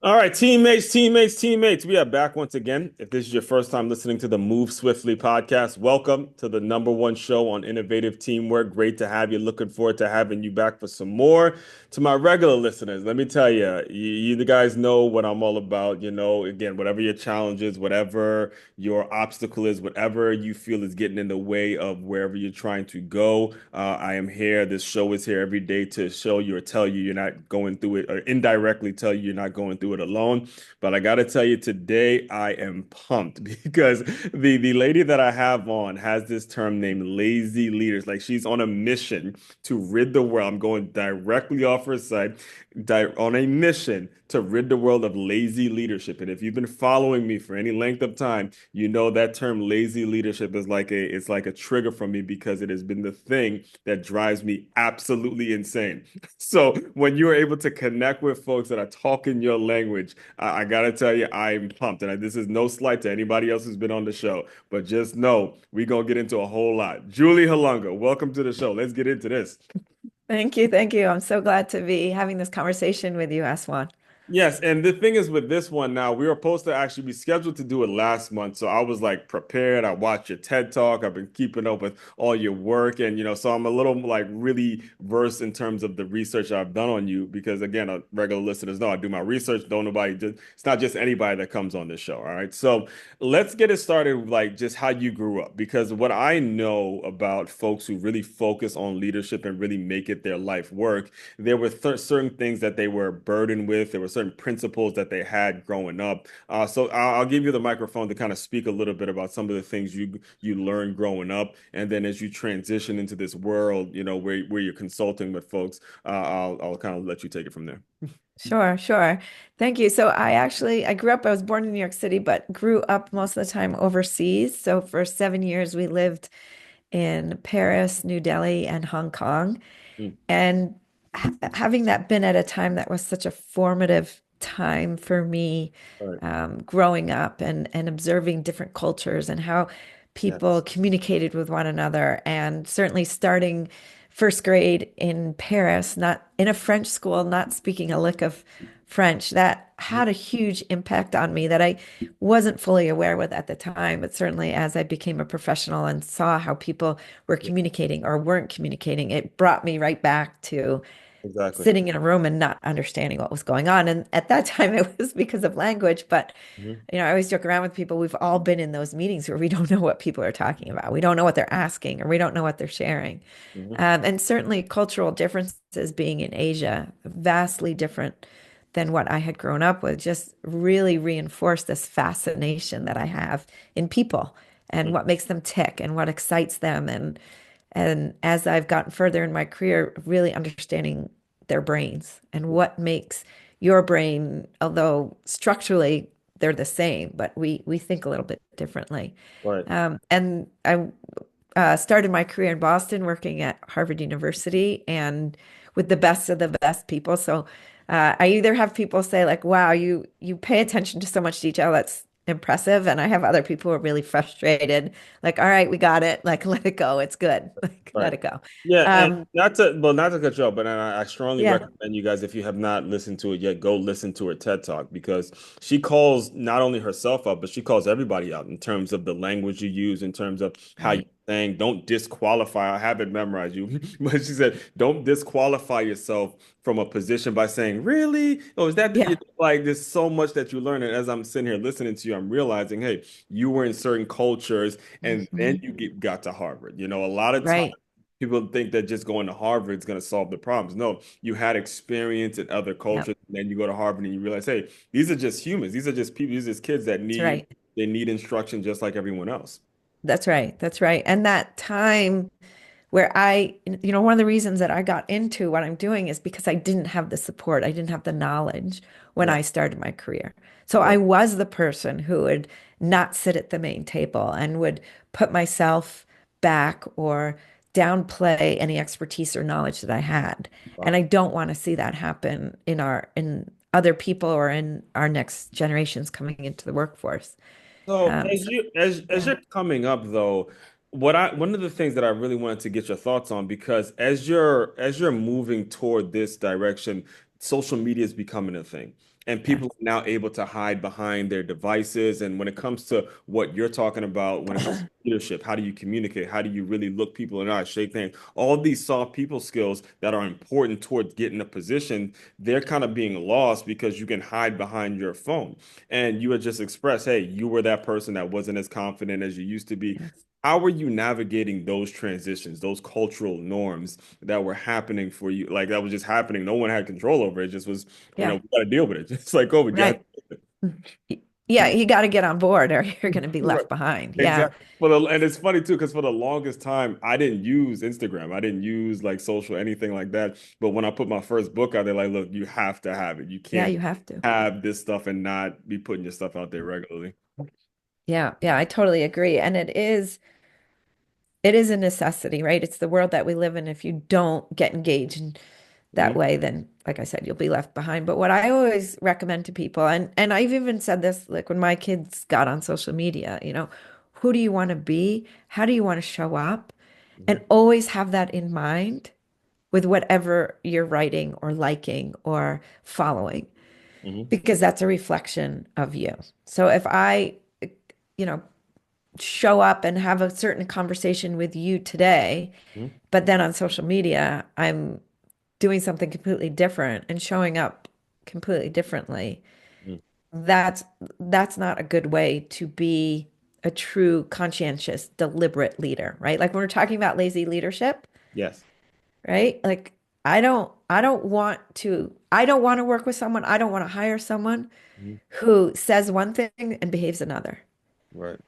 All right, teammates. We are back once again. If this is your first time listening to the Move Swiftly podcast, welcome to the number one show on innovative teamwork. Great to have you. Looking forward to having you back for some more. To my regular listeners, let me tell you, you the guys know what I'm all about. Again, whatever your challenge is, whatever your obstacle is, whatever you feel is getting in the way of wherever you're trying to go, I am here. This show is here every day to show you or tell you you're not going through it, or indirectly tell you you're not going through it alone. But I got to tell you today, I am pumped because the lady that I have on has this term named lazy leaders. Like she's on a mission to rid the world. I'm going directly off her site, on a mission to rid the world of lazy leadership. And if you've been following me for any length of time, you know that term lazy leadership is like a trigger for me because it has been the thing that drives me absolutely insane. So when you're able to connect with folks that are talking your language, I gotta tell you, I'm pumped. And this is no slight to anybody else who's been on the show, but just know we're gonna get into a whole lot. Julie Holunga, welcome to the show. Let's get into this. Thank you. Thank you. I'm so glad to be having this conversation with you, Aswan. Yes, and the thing is with this one now, we were supposed to actually be scheduled to do it last month. So I was like prepared. I watched your TED Talk. I've been keeping up with all your work. And, so I'm a little like really versed in terms of the research I've done on you because, again, regular listeners know I do my research. Don't nobody, it's not just anybody that comes on this show. All right. So let's get it started with like just how you grew up because what I know about folks who really focus on leadership and really make it their life work, there were certain things that they were burdened with. There were certain principles that they had growing up. So I'll give you the microphone to kind of speak a little bit about some of the things you learned growing up, and then as you transition into this world, where you're consulting with folks, I'll kind of let you take it from there. Sure, sure. Thank you. So I grew up, I was born in New York City, but grew up most of the time overseas. So for 7 years, we lived in Paris, New Delhi, and Hong Kong. Mm, And having that been at a time that was such a formative time for me, all right. growing up and observing different cultures and how people Yes. communicated with one another, and certainly starting first grade in Paris, not in a French school, not speaking a lick of French, that Mhm. had a huge impact on me that I wasn't fully aware with at the time. But certainly as I became a professional and saw how people were Yeah, communicating or weren't communicating, it brought me right back to exactly. sitting in a room and not understanding what was going on. And at that time, it was because of language. But, Mhm. I always joke around with people. We've all been in those meetings where we don't know what people are talking about. We don't know what they're asking, or we don't know what they're sharing. Mhm. And certainly cultural differences being in Asia, vastly different than what I had grown up with, just really reinforced this fascination that I have in people and what makes them tick and what excites them. And as I've gotten further in my career, really understanding their brains and what makes your brain, although structurally they're the same, but we think a little bit differently. Right. And I started my career in Boston working at Harvard University and with the best of the best people. So I either have people say like, "Wow, you pay attention to so much detail. That's impressive," and I have other people who are really frustrated, like, "All right, we got it. Like, let it go. It's good. Like, let Right. it go." Yeah, and Um, not to cut you off, but I strongly yeah, recommend you guys, if you have not listened to it yet, go listen to her TED Talk because she calls not only herself out, but she calls everybody out in terms of the language you use, in terms of how you right. saying, don't disqualify. I have it memorized you, but she said, don't disqualify yourself from a position by saying, really? Oh, is that Yeah. like there's so much that you learn. And as I'm sitting here listening to you, I'm realizing, hey, you were in certain cultures and then Mhm. got to Harvard. A lot of times Right. people think that just going to Harvard is going to solve the problems. No, you had experience in other Yep. cultures, and then you go to Harvard and you realize, hey, these are just humans. These are just people. These are just kids that That's right. need instruction just like everyone else. That's right. That's right. And that time where one of the reasons that I got into what I'm doing is because I didn't have the support. I didn't have the knowledge when Right, I started my career. So I right, was the person who would not sit at the main table and would put myself back or downplay any expertise or knowledge that I had. And right. I don't want to see that happen in other people or in our next generations coming into the workforce. So So as yeah. you're coming up though, one of the things that I really wanted to get your thoughts on because as you're moving toward this direction, social media is becoming a thing. And Yes. people are now able to hide behind their devices. And when it comes to what you're talking about, when it comes to leadership, how do you communicate? How do you really look people in the eye, shake hands? All these soft people skills that are important towards getting a position, they're kind of being lost because you can hide behind your phone. And you had just expressed, hey, you were that person that wasn't as confident as you used to be. Yes. How are you navigating those transitions, those cultural norms that were happening for you? Like that was just happening. No one had control over it. It just was, Yeah. we got to deal with it. Just like COVID. Yeah. Right. Yeah, you got to get on board or you're going to be Right. left behind. Yeah. Exactly. And it's funny too, because for the longest time, I didn't use Instagram. I didn't use like social, anything like that. But when I put my first book out there, like, look, you have to have it. You Yeah, can't you have to. have this stuff and not be putting your stuff out there regularly. Yeah. Yeah, I totally agree. And it is a necessity, right? It's the world that we live in. If you don't get engaged in that Hmm. way, then like I said, you'll be left behind. But what I always recommend to people, and I've even said this like when my kids got on social media, who do you want to be? How do you want to show up? Hmm. And always have that in mind with whatever you're writing or liking or following, Hmm. because that's a reflection of you. So if I, you know, show up and have a certain conversation with you today, Hmm. but then on social media, I'm doing something completely different and showing up completely differently, Hmm. that's that's not a good way to be a true conscientious deliberate leader, right? Like when we're talking about lazy leadership, Yes. right? Like I don't want to work with someone, I don't want to hire someone Hmm. who says one thing and behaves another, Right.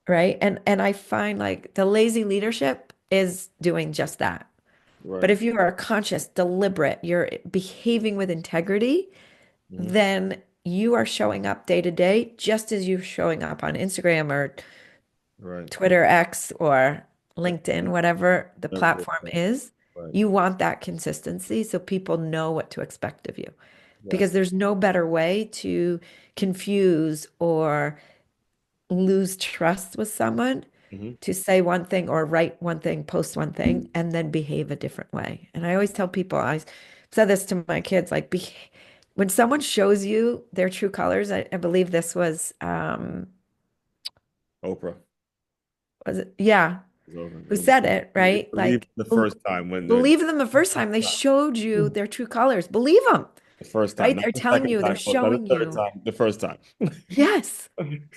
right? And I find like the lazy leadership is doing just that. But Right. if you are conscious, deliberate, you're behaving with integrity, Hmm. then you are showing up day to day, just as you're showing up on Instagram or Right. Twitter X or That's LinkedIn, whatever the whatever it platform is. is. Right. You want that consistency so people know what to expect of you. Because Yes. there's no better way to confuse or lose trust with someone Hmm. to say one thing or write one thing, post one thing, and then behave a different way. And I always tell people, I said this to my kids, like when someone shows you their true colors, I believe this Oprah was it? Yeah, is Oprah. who said it, You right? believe Like the first time when believe them the first time they showed you their true colors. Believe them, the first time, right? not They're the telling second you, they're time, but not the showing third you. time, the first time. Yes.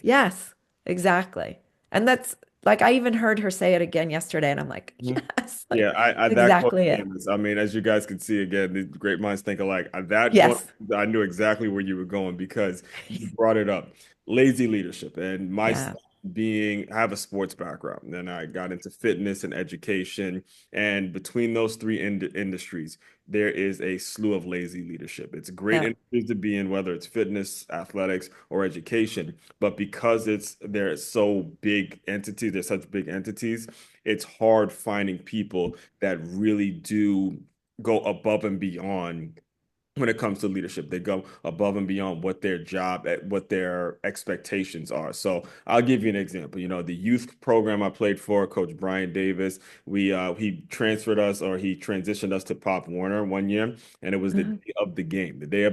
Yes, exactly. And that's like I even heard her say it again yesterday, and I'm like, Mhm. yes, Yeah, like I that's that quote exactly it. famous. I mean, as you guys can see again, the great minds think alike. That quote, Yes. I knew exactly where you were going because you brought it up. Lazy leadership, and my Yeah. style being, I have a sports background. Then I got into fitness and education, and between those three industries, there is a slew of lazy leadership. It's great Yeah. industries to be in, whether it's fitness, athletics, or education. But because they're so big entities, they're such big entities, it's hard finding people that really do go above and beyond when it comes to leadership. They go above and beyond what their job, what their expectations are. So I'll give you an example. The youth program I played for, Coach Brian Davis, he transferred us, or he transitioned us to Pop Warner one year, and it was Uh-huh. the day of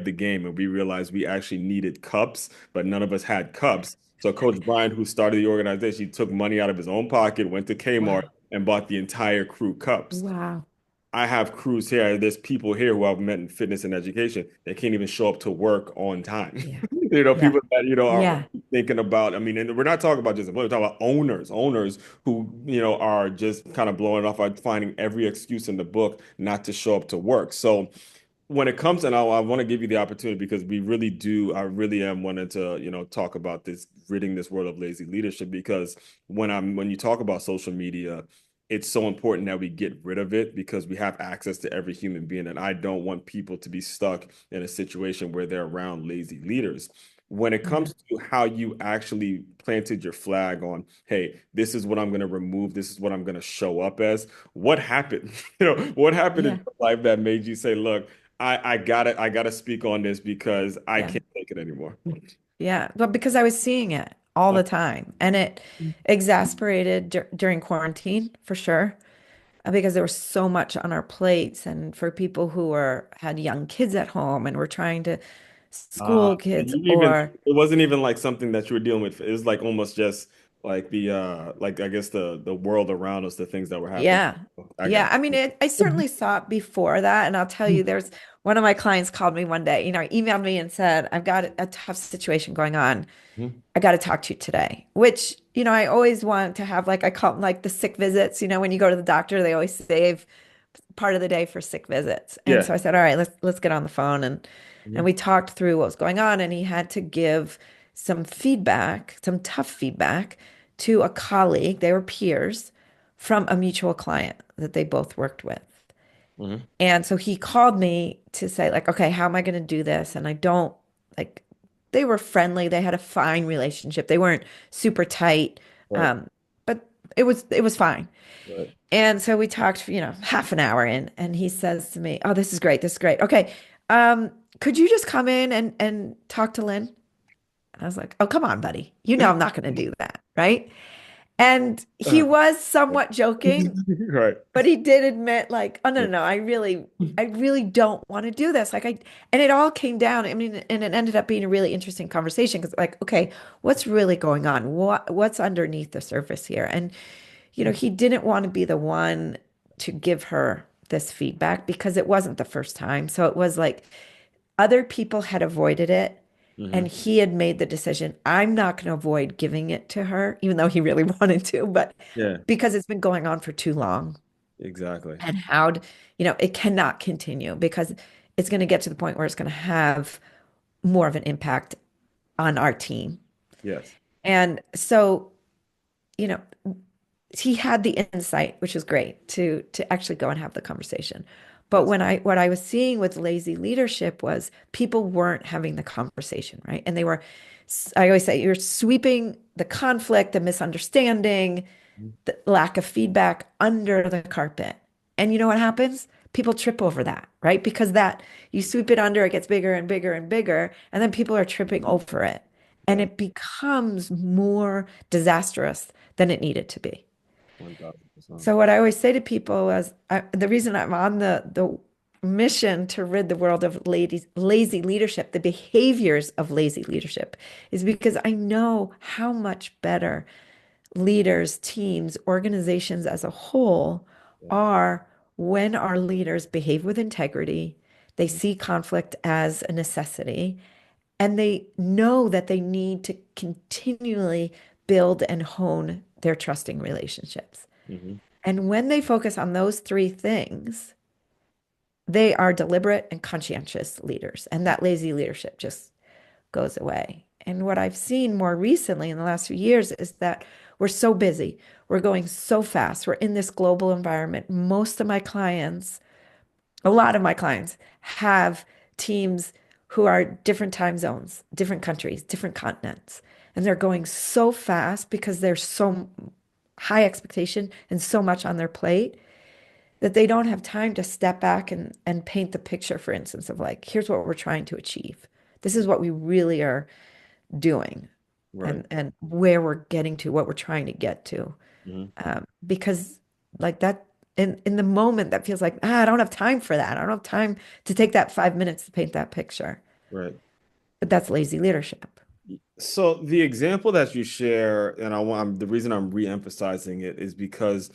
the game, and we realized we actually needed cups, but none of us had cups. So Coach Brian, who started the organization, he took money out of his own pocket, went to Kmart, Wow. and bought the entire crew cups. Wow. I have crews here. There's people here who I've met in fitness and education that can't even show up to work on time. Yeah. Yeah. People that, are Yeah. thinking about, I mean, and we're not talking about just employees, we're talking about owners who, are just kind of blowing it off, by finding every excuse in the book not to show up to work. So when it comes, and I want to give you the opportunity because I really am wanting to, talk about this, ridding this world of lazy leadership, because when you talk about social media, it's so important that we get rid of it because we have access to every human being. And I don't want people to be stuck in a situation where they're around lazy leaders. When it Yeah. comes to how you actually planted your flag on, hey, this is what I'm going to remove, this is what I'm going to show up as, what happened? What happened in Yeah. your life that made you say, look, I gotta speak on this because I Yeah. can't take it anymore. Yeah. But because I was seeing it all the time and it exasperated during quarantine for sure. because there was so much on our plates. And for people who had young kids at home and were trying to school And kids you even or, it wasn't even like something that you were dealing with. It was like almost just like the like I guess the world around us, the things that were happening. yeah. I Yeah. got I mean, I certainly saw it before that. And I'll tell you, there's one of my clients called me one day, emailed me and said, I've got a tough situation going on. Mhm. I got to talk to you today, which, I always want to have, like, I call them like the sick visits. When you go to the doctor, they always save part of the day for sick visits. And Yeah. so I said, all right, let's get on the phone. And Mhm. we talked through what was going on. And he had to give some feedback, some tough feedback to a colleague. They were peers from a mutual client that they both worked with. Mhm. And so he called me to say, like, okay, how am I going to do this? And I don't like, they were friendly. They had a fine relationship. They weren't super tight. Right. Um, but it was fine. Right. And so we talked, half an hour in, and he says to me, "Oh, this is great. This is great. Okay, could you just come in and talk to Lynn?" And I was like, "Oh, come on, buddy. I'm not going to do that, right?" And he Uh, was somewhat joking, right. but he did admit, like, "Oh, no, Yeah. no, no. I really don't want to do this." And it all came down. I mean, and it ended up being a really interesting conversation because, like, okay, what's really going on? What's underneath the surface here? And he didn't want to be the one to give her this feedback because it wasn't the first time. So it was like other people had avoided it. And Hmm. he had made the decision, I'm not going to avoid giving it to her, even though he really wanted to, but Yeah. because it's been going on for too long. Exactly. And it cannot continue because it's going to get to the point where it's going to have more of an impact on our team. Yes. And so, you know, he had the insight, which was great to actually go and have the conversation. But That's what I was seeing with lazy leadership was people weren't having the conversation, right? And I always say, you're sweeping the conflict, the misunderstanding, the lack of feedback under the carpet. And you know what happens? People trip over that, right? Because that you sweep it under, it gets bigger and bigger and bigger, and then people are tripping over it. And yeah. it becomes more disastrous than it needed to be. 1000%. So what I always say to people is the reason I'm on the mission to rid the world of lazy leadership, the behaviors of lazy leadership, is because I know how much better leaders, teams, organizations as a whole Yeah. are when our leaders behave with integrity, they Mhm. see conflict as a necessity, and they know that they need to continually build and hone their trusting relationships. Mhm. And when they focus on those three things, they are deliberate and conscientious leaders. And that lazy leadership just goes away. And what I've seen more recently in the last few years is that we're so busy. We're going so fast. We're in this global environment. Most of my clients, a lot of my clients have teams who are different time zones, different countries, different continents. And they're going so fast because there's so high expectation and so much on their plate that they don't have time to step back and paint the picture, for instance, of, like, here's what we're trying to achieve. This is what we really are doing Right. and where we're getting to, what we're trying to get to. Mhm. Because, like, that in the moment that feels like, I don't have time for that. I don't have time to take that 5 minutes to paint that picture. Right. But that's lazy leadership. So the example that you share, and the reason I'm re-emphasizing it is because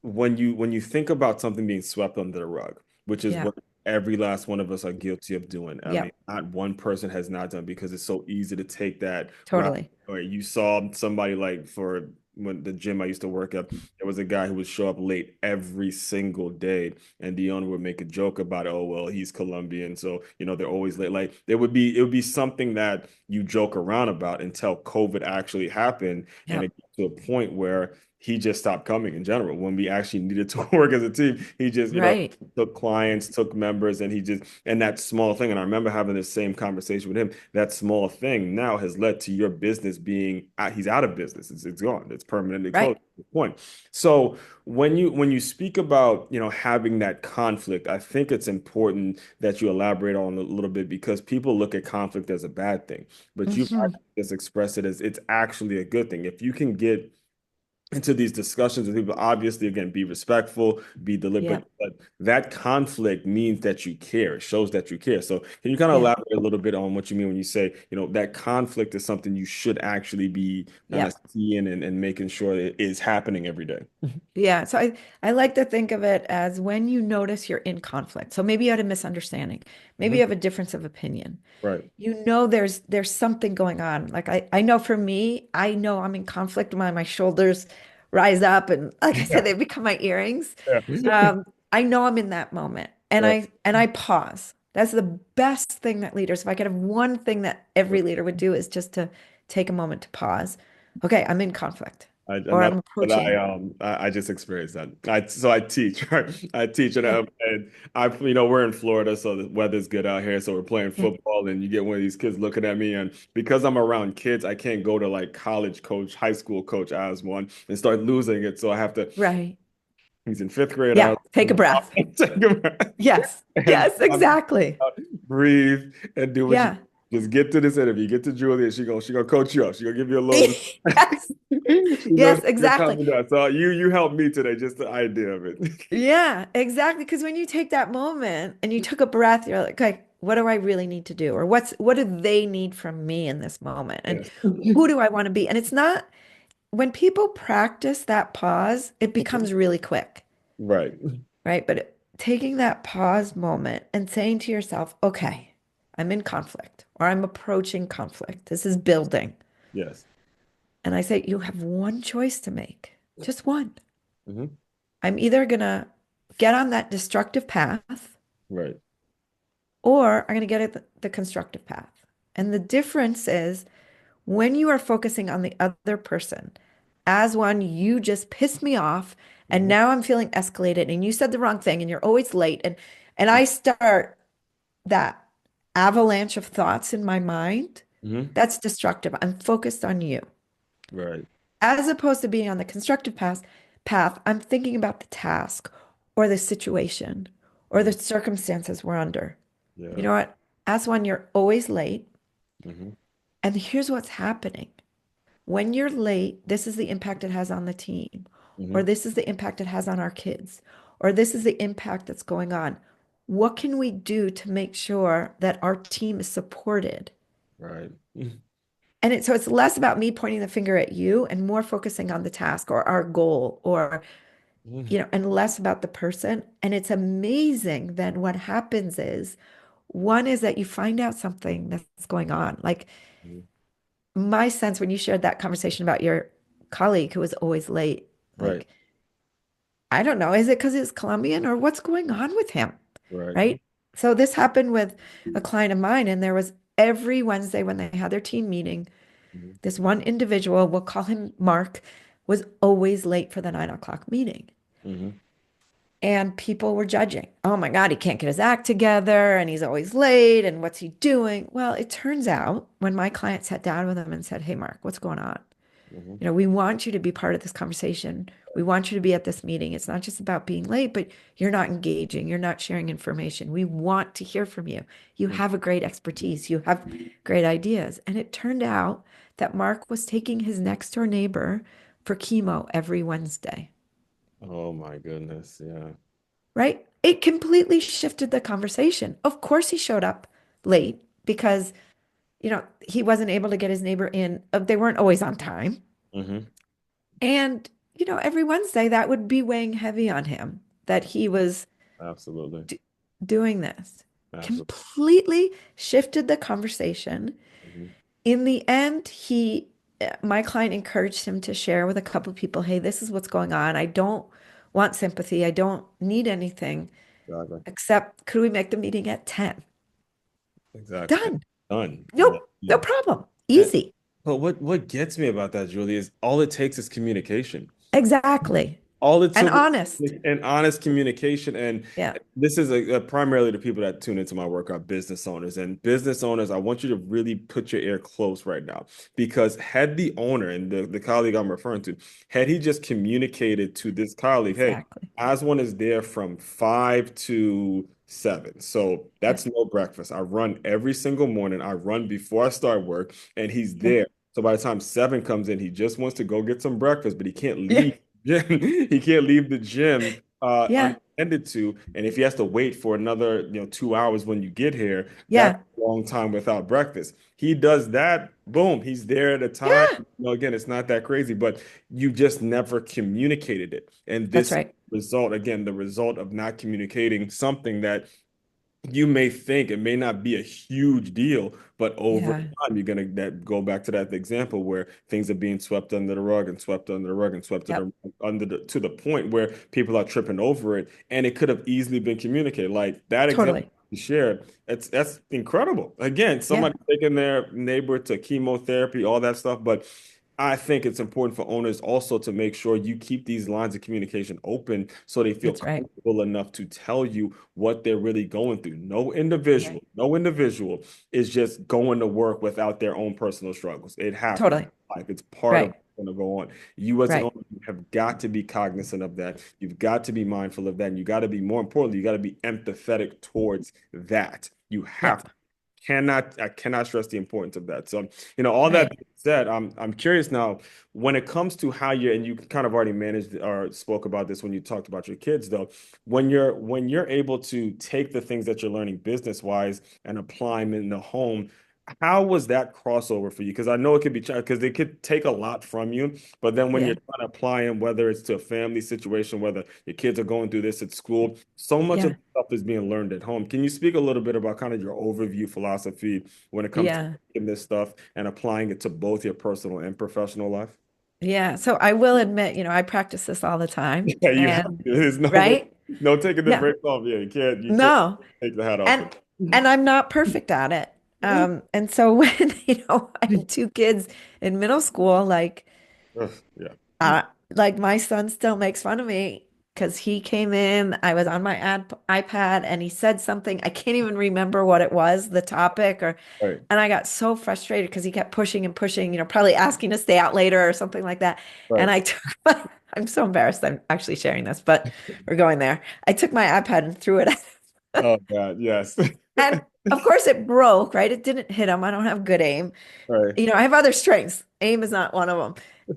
when you think about something being swept under the rug, which is Yeah. what every last one of us are guilty of doing. I mean, Yep. not one person has not done because it's so easy to take that route. Totally. Or you saw somebody like for when the gym I used to work at, there was a guy who would show up late every single day, and the owner would make a joke about, oh well, he's Colombian, so they're always late. Like it would be something that you joke around about until COVID actually happened, and Yep. it got to a point where he just stopped coming in general. When we actually needed to work as a team, he just, Right. took clients, took members, and that small thing. And I remember having this same conversation with him. That small thing now has led to your business he's out of business. It's gone. It's permanently closed Right. at this point. So when you speak about, having that conflict, I think it's important that you elaborate on it a little bit because people look at conflict as a bad thing, but you've Hmm. actually just expressed it as it's actually a good thing. If you can get into these discussions with people. Obviously, again, be respectful, be Yeah. deliberate, but that conflict means that you care. It shows that you care. So can you kind of Yeah. elaborate a little bit on what you mean when you say, that conflict is something you should actually be kind Yeah. of seeing and making sure it is happening every day? Yeah. So I like to think of it as when you notice you're in conflict. So maybe you had a misunderstanding. Maybe you Mhm. have a difference of opinion. Right. You know there's something going on. Like I know for me, I know I'm in conflict when my shoulders rise up and like I Yeah. said, they become my earrings. Yeah. I know I'm in that moment and Right. I pause. That's the best thing that leaders, if I could have one thing that every leader would do is just to take a moment to pause. Okay, I'm in conflict or Another I'm that approaching. I just experienced that. I teach, right? I teach and I we're in Florida, so the weather's good out here. So we're playing Yeah, football, and you get one of these kids looking at me, and because I'm around kids, I can't go to like college coach, high school coach as one and start losing it. So I have to. right. He's in fifth grade. I Yeah, have take a to breath. take a breath Yes. and Yes, exactly. breathe and do what you Yeah. just get to this interview. Get to Julia. She gonna coach you up. She gonna give you a little. Yes. Yes, You're exactly. coming down. So you helped me today, just the idea of it. Yeah, exactly. Because when you take that moment and you took a breath, you're like, okay, what do I really need to do? Or what do they need from me in this moment? And Yes. who do I want to be? And it's not when people practice that pause, it becomes really quick, Right. right? But taking that pause moment and saying to yourself, okay, I'm in conflict or I'm approaching conflict. This is building. Yes. And I say, you have one choice to make, just one. Hmm. I'm either gonna get on that destructive path Right. or I'm going to get at the constructive path. And the difference is when you are focusing on the other person, as one, you just pissed me off, and Hmm. now I'm feeling escalated, and you said the wrong thing, and you're always late, and I start that avalanche of thoughts in my mind. Hmm. That's destructive. I'm focused on you. Right. As opposed to being on the constructive path, I'm thinking about the task or the situation or the Mhm. circumstances we're under. You Yeah. know what? As one, you're always late. Hmm. And here's what's happening. When you're late, this is the impact it has on the team, or Hmm. this is the impact it has on our kids, or this is the impact that's going on. What can we do to make sure that our team is supported? Right. And so it's less about me pointing the finger at you and more focusing on the task or our goal or, Mhm. and less about the person. And it's amazing then what happens is one is that you find out something that's going on. Like my sense when you shared that conversation about your colleague who was always late, Right. like, I don't know, is it because he's Colombian or what's going on with him? Right. Right. So this happened with a client of mine, and there was every Wednesday when they had their team meeting, Mhm. this one individual, we'll call him Mark, was always late for the 9 o'clock meeting. Hmm. And people were judging. Oh my God, he can't get his act together and he's always late. And what's he doing? Well, it turns out when my client sat down with him and said, hey, Mark, what's going on? Hmm. We want you to be part of this conversation. We want you to be at this meeting. It's not just about being late, but you're not engaging. You're not sharing information. We want to hear from you. You have a great expertise. You have great ideas. And it turned out that Mark was taking his next door neighbor for chemo every Wednesday, Oh my goodness. Yeah. right? It completely shifted the conversation. Of course, he showed up late because, he wasn't able to get his neighbor in. They weren't always on time. Hmm. And, every Wednesday that would be weighing heavy on him that he was Absolutely. d doing this. Absolutely. Completely shifted the conversation. Hmm. In the end, my client encouraged him to share with a couple of people, hey, this is what's going on. I don't want sympathy. I don't need anything Exactly. except could we make the meeting at 10? Exactly. Done. Done. And Nope. No problem. and- Easy. but what gets me about that, Julie, is all it takes is communication. Exactly. All it And took honest. and honest communication. And Yeah. this is primarily the people that tune into my work are business owners. And business owners, I want you to really put your ear close right now because had the owner and the colleague I'm referring to, had he just communicated to this colleague, hey, Exactly. Aswan is there from 5 to 7. So Yeah. that's no breakfast. I run every single morning. I run before I start work, and he's Yeah. there. So by the time 7 comes in, he just wants to go get some breakfast, but he can't Yeah. leave the gym. He can't leave the gym Yeah. unattended to. And if he has to wait for another, 2 hours when you get here, that's Yeah. a long time without breakfast. He does that, boom, he's there at a time. Yeah. Again, it's not that crazy, but you just never communicated it. And That's this right. result, again, the result of not communicating something that you may think it may not be a huge deal, but over Yeah. time, you're gonna that go back to that example where things are being swept under the rug and swept under the rug and swept Yep. under the to the point where people are tripping over it, and it could have easily been communicated. Like that example Totally. you shared, that's incredible. Again, Yeah. somebody taking their neighbor to chemotherapy, all that stuff, but I think it's important for owners also to make sure you keep these lines of communication open so they feel That's right. comfortable enough to tell you what they're really going through. Right. No individual is just going to work without their own personal struggles. It happens. Totally. Like it's part of Right. what's going to go on. You as an Right. owner you have got to be cognizant of that. You've got to be mindful of that. And you got to be more importantly, you got to be empathetic towards that. You have Yep. to. I cannot stress the importance of that. So, all that Right. being said, I'm curious now when it comes to how you and you kind of already managed or spoke about this when you talked about your kids though when you're able to take the things that you're learning business wise and apply them in the home, how was that crossover for you? Because I know it could be because they could take a lot from you, but then when you're Yeah. trying to apply them, whether it's to a family situation, whether your kids are going through this at school, so much of Yeah. the stuff is being learned at home. Can you speak a little bit about kind of your overview philosophy when it comes to Yeah. taking this stuff and applying it to both your personal and professional life? Yeah. So I will admit, I practice this all the time. Yeah, you have to. And There's no way, right? no taking the Yeah. break off. Yeah, you can't No. take the hat off. And and I'm not perfect at it. And so when, I had two kids in middle school, Ugh, yeah, uh, like my son still makes fun of me because he came in, I was on my iPad and he said something. I can't even remember what it was, the topic, right, and I got so frustrated because he kept pushing and pushing, probably asking to stay out later or something like that. And right. I took I'm so embarrassed I'm actually sharing this, but we're going there. I took my iPad and threw it at him. Oh God, yes. And of course it broke, right? It didn't hit him. I don't have good aim. Right, I have other strengths. Aim is not one of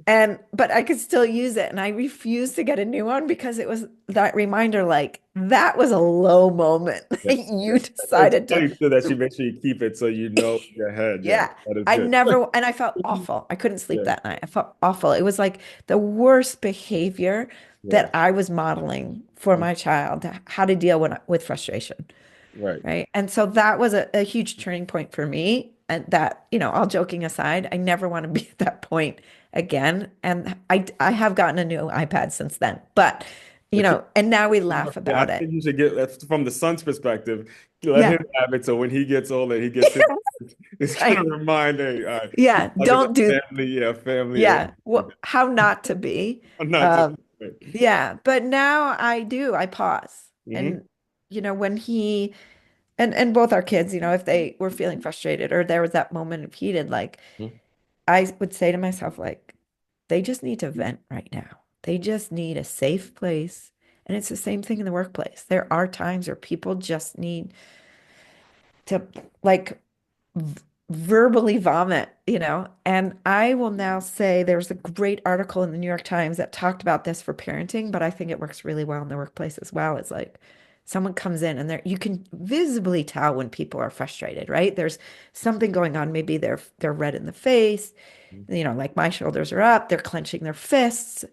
them. But I could still use it. And I refused to get a new one because it was that reminder, like that was a low moment. yeah, yeah. You It's decided to, funny too that you make sure you keep it so you know in your head. Yeah, yeah. that is I good. never, and I felt awful. I couldn't sleep Yeah, that night. I felt awful. It was like the worst behavior yeah, that I was modeling for my child, how to deal with frustration. right. Right. And so that was a huge turning point for me. And that, all joking aside, I never want to be at that point again. And I have gotten a new iPad since then. But, But and now we laugh yeah, I about it. think you should get that's from the son's perspective. Let him Yeah. have it so when he gets older, he gets it. It's kind of Right. remind, hey, Yeah. like it's a Don't do, family, yeah, family. yeah. How not to be. I'm not to. Um, yeah. But now I do, I pause. Mm-hmm. And, when he, and both our kids, if they were feeling frustrated or there was that moment of heated, like, I would say to myself, like, they just need to vent right now. They just need a safe place. And it's the same thing in the workplace. There are times where people just need to, like, verbally vomit, And I will now say there's a great article in the New York Times that talked about this for parenting, but I think it works really well in the workplace as well. It's like someone comes in and you can visibly tell when people are frustrated, right? There's something going on. Maybe they're red in the face, like my shoulders are up, they're clenching their fists,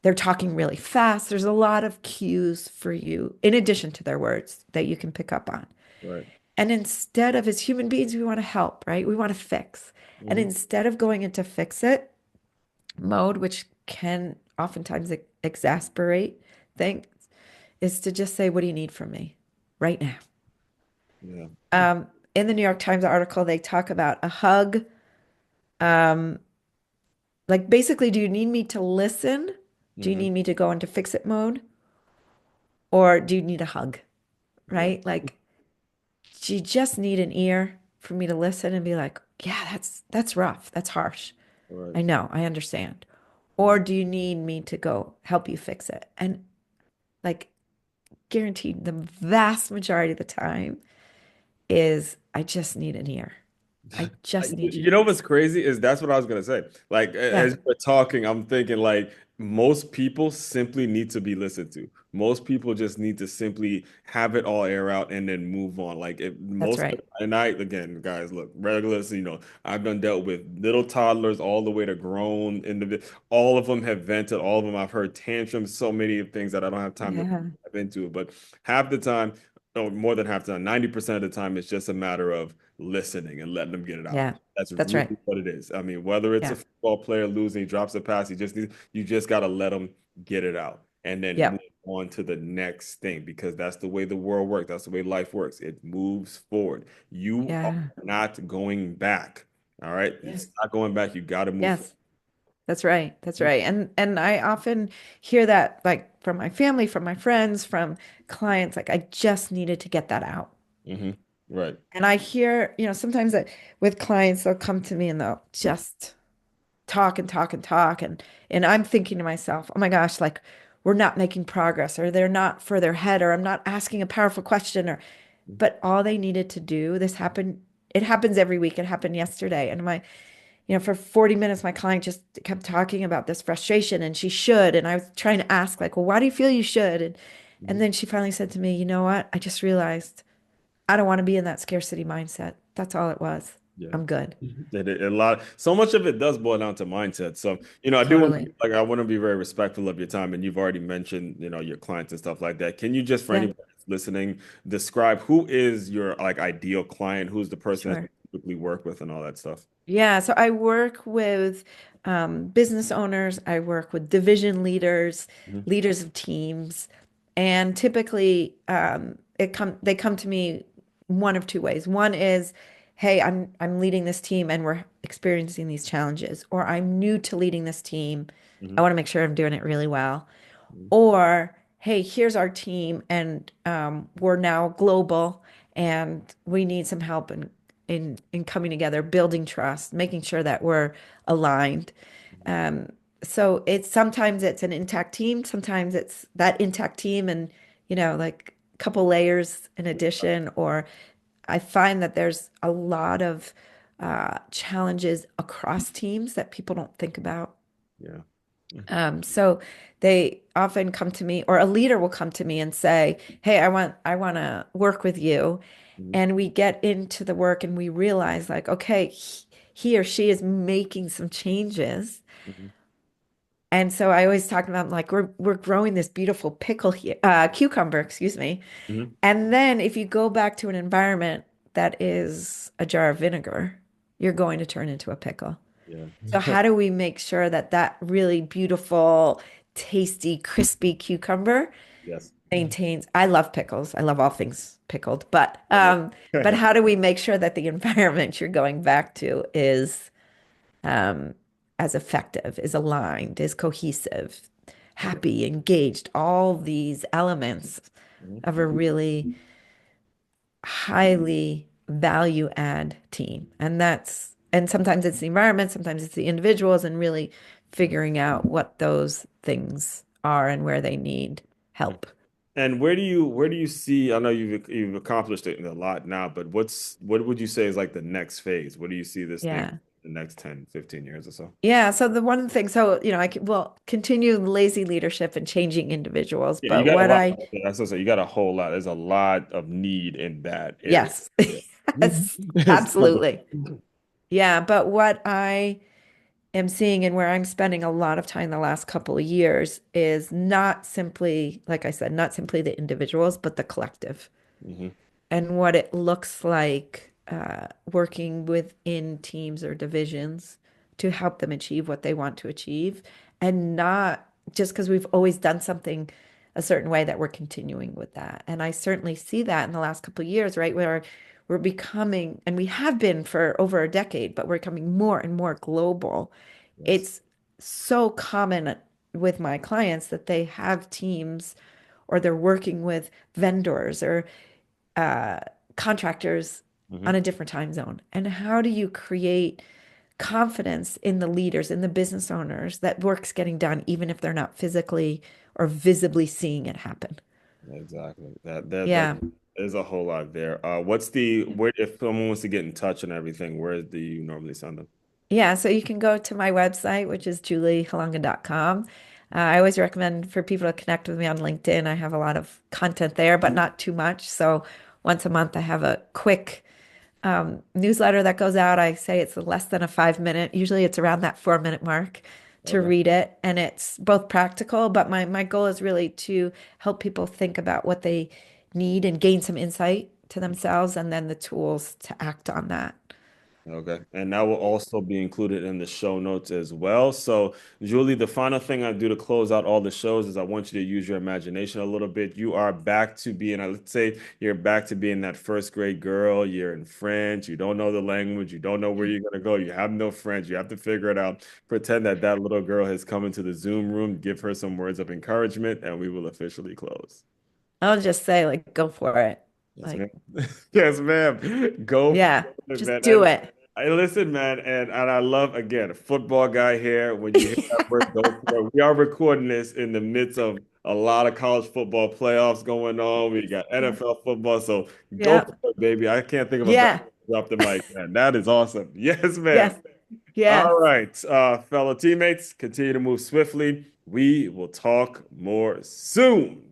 they're talking really fast. There's a lot of cues for you, in addition to their words, that you can pick up on. Right. And instead of, as human beings, we want to help, right? We want to fix. And Mm-hmm. instead of going into fix it mode, which can oftentimes exasperate things, is to just say, what do you need from me right now? Yeah. In the New York Times article, they talk about a hug. Um, like basically, do you need me to listen? Do you Mm-hmm. need me to go into fix it mode? Or do you need a hug? Yeah. Right? Like, do you just need an ear for me to listen and be like, yeah, that's rough. That's harsh. Right. I know, I understand. Or Mm. do you need me to go help you fix it? And like guaranteed the vast majority of the time is I just need an ear. I just need you You to know what's listen. crazy is that's what I was gonna say. Like Yeah, as we're talking, I'm thinking like most people simply need to be listened to. Most people just need to simply have it all air out and then move on. Like if that's most right. and I again, guys, look, regulars, I've done dealt with little toddlers all the way to grown individuals. All of them have vented, all of them I've heard tantrums, so many things that I don't have time to Yeah, dive into it. But half the time, or more than half the time, 90% of the time, it's just a matter of listening and letting them get it out. yeah, That's that's really right. what it is. I mean, whether it's a Yeah, football player losing, he drops a pass, you just got to let them get it out and then yeah, move on to the next thing because that's the way the world works. That's the way life works. It moves forward. You are yeah, not going back. All right. yeah. It's not going back. You got to move Yes. That's right. That's right. And I often hear that like from my family, from my friends, from clients, like I just needed to get that out. forward. Right. And I hear, sometimes that with clients, they'll come to me and they'll just talk and talk and talk. And I'm thinking to myself, oh my gosh, like we're not making progress or they're not further ahead or I'm not asking a powerful question or but all they needed to do, this happened, it happens every week. It happened yesterday. And for 40 minutes, my client just kept talking about this frustration and she should. And I was trying to ask, like, well, why do you feel you should? And Mhm. then she finally said to me, you know what? I just realized I don't want to be in that scarcity mindset. That's all it was. Yeah. I'm good. A lot, so much of it does boil down to mindset. So, I do want to Totally. like I want to be very respectful of your time, and you've already mentioned, your clients and stuff like that. Can you just, for Yeah, anybody that's listening, describe who is your like ideal client? Who's the person that you sure. typically work with and all that stuff? Yeah, so I work with business owners, I work with division leaders, Hmm. leaders of teams, and typically they come to me one of two ways. One is, hey, I'm leading this team and we're experiencing these challenges, or I'm new to leading this team. I Hmm. want to make sure I'm doing it really well. Hmm. Or, hey, here's our team, and we're now global, and we need some help in coming together, building trust, making sure that we're aligned. Um, so it's sometimes it's an intact team, sometimes it's that intact team, and like a couple layers in addition. Or I find that there's a lot of challenges across teams that people don't think about. Yeah. So they often come to me, or a leader will come to me and say, "Hey, I want to work with you." Hmm. And we get into the work and we realize, like, okay, he or she is making some changes. Hmm. And so I always talk about like we're growing this beautiful pickle here, cucumber, excuse me. Hmm. And then if you go back to an environment that is a jar of vinegar, you're going to turn into a pickle. Yeah. So how do we make sure that that really beautiful, tasty, crispy cucumber Yes. maintains? I love pickles. I love all things pickled, but Love but it. how do we make sure that the environment you're going back to is um, as effective, is aligned, is cohesive, happy, engaged, all these elements of a really highly value add team. And sometimes it's the environment, sometimes it's the individuals, and really figuring out what those things are and where they need help. And where do you see? I know you've accomplished it a lot now, but what would you say is like the next phase? What do you see this thing Yeah. the next 10, 15 years or so? Yeah. So the one thing, so, will continue lazy leadership and changing individuals. Yeah, you But got a what lot. I, That's what I say. You got a whole lot. There's a lot of need in that area. yes, Yeah. yes, It's tons absolutely. Yeah. But what I am seeing and where I'm spending a lot of time the last couple of years is not simply, like I said, not simply the individuals, but the collective Hmm. and what it looks like working within teams or divisions to help them achieve what they want to achieve and not just because we've always done something a certain way that we're continuing with that. And I certainly see that in the last couple of years, right, where we're becoming, and we have been for over a decade, but we're becoming more and more global. Yes. It's so common with my clients that they have teams or they're working with vendors or uh, contractors on Hmm. a different time zone. And how do you create confidence in the leaders, in the business owners that work's getting done, even if they're not physically or visibly seeing it happen? Exactly. That Yeah. There's a whole lot there. What's the where if someone wants to get in touch and everything, where do you normally send them? Yeah, so you can go to my website, which is julieholunga.com. I always recommend for people to connect with me on LinkedIn. I have a lot of content there, but not too much. So once a month, I have a quick newsletter that goes out. I say it's less than a 5 minute. Usually it's around that 4 minute mark to Okay. read it. And it's both practical, but my goal is really to help people think about what they need and gain some insight to themselves and then the tools to act on that. Okay. And that will also be included in the show notes as well. So, Julie, the final thing I do to close out all the shows is I want you to use your imagination a little bit. You are back to being, let's say you're back to being that first grade girl. You're in French. You don't know the language. You don't know where you're going to go. You have no friends. You have to figure it out. Pretend that that little girl has come into the Zoom room. Give her some words of encouragement, and we will officially close. I'll just say, like, go for it. Yes, Like, ma'am. Yes, ma'am. Go for yeah, it, just man. do it. I listen, man, and I love again a football guy here. When you hear that word, go for it. We are recording this in the midst of a lot of college football playoffs going on. We got NFL football, so go Yeah. for it, baby. I can't think of a better Yeah. way to drop the mic, man. That is awesome. Yes, ma'am. Yes. All Yes. right, fellow teammates, continue to move swiftly. We will talk more soon.